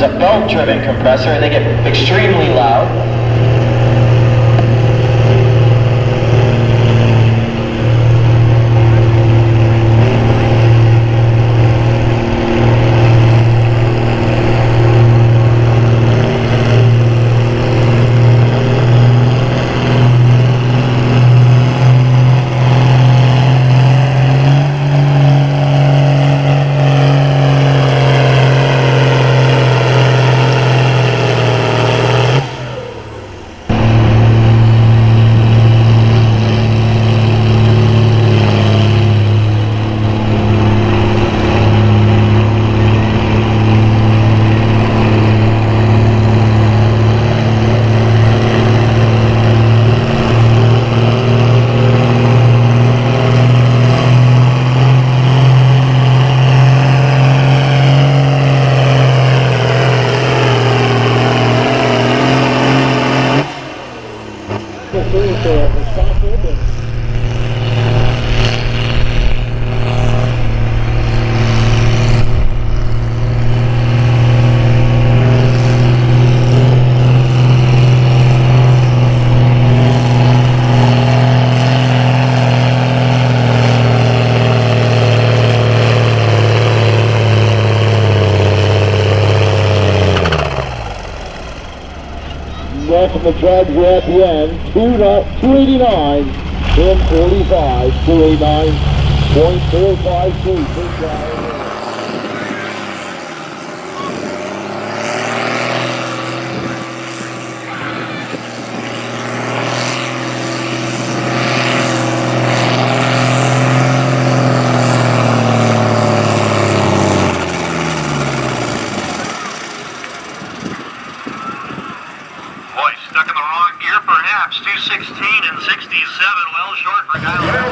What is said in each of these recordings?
a belt-driven compressor, and they get extremely loud. From the Drags at the end, 289, 1045, 289.452. Stuck in the wrong gear, perhaps. 216 and 67, well short for a guy like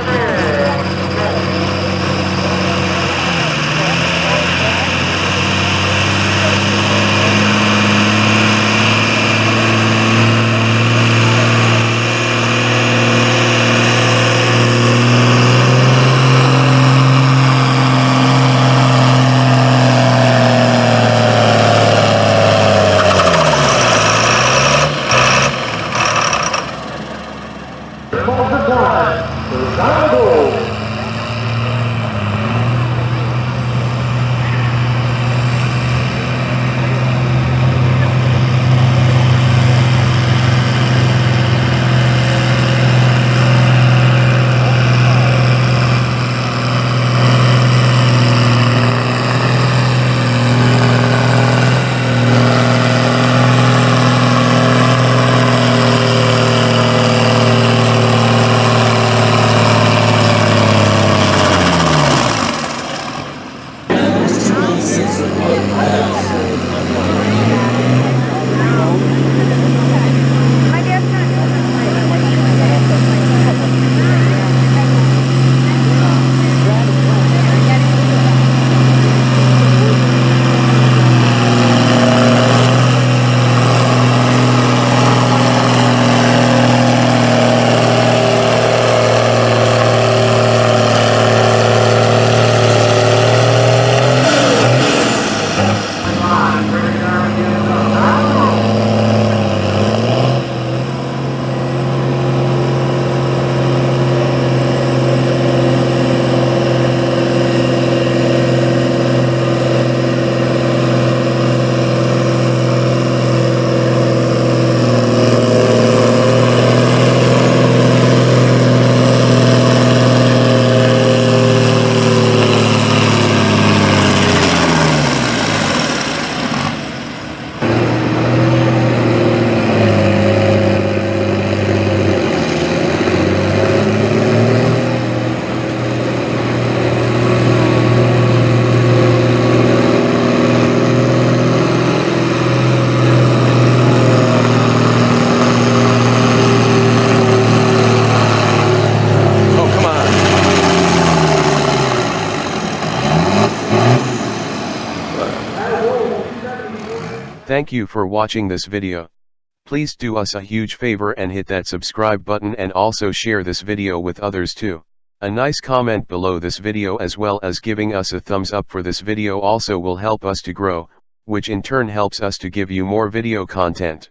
Thank you for watching this video. Please do us a huge favor and hit that subscribe button, and also share this video with others too. A nice comment below this video as well as giving us a thumbs up for this video also will help us to grow. which in turn helps us to give you more video content.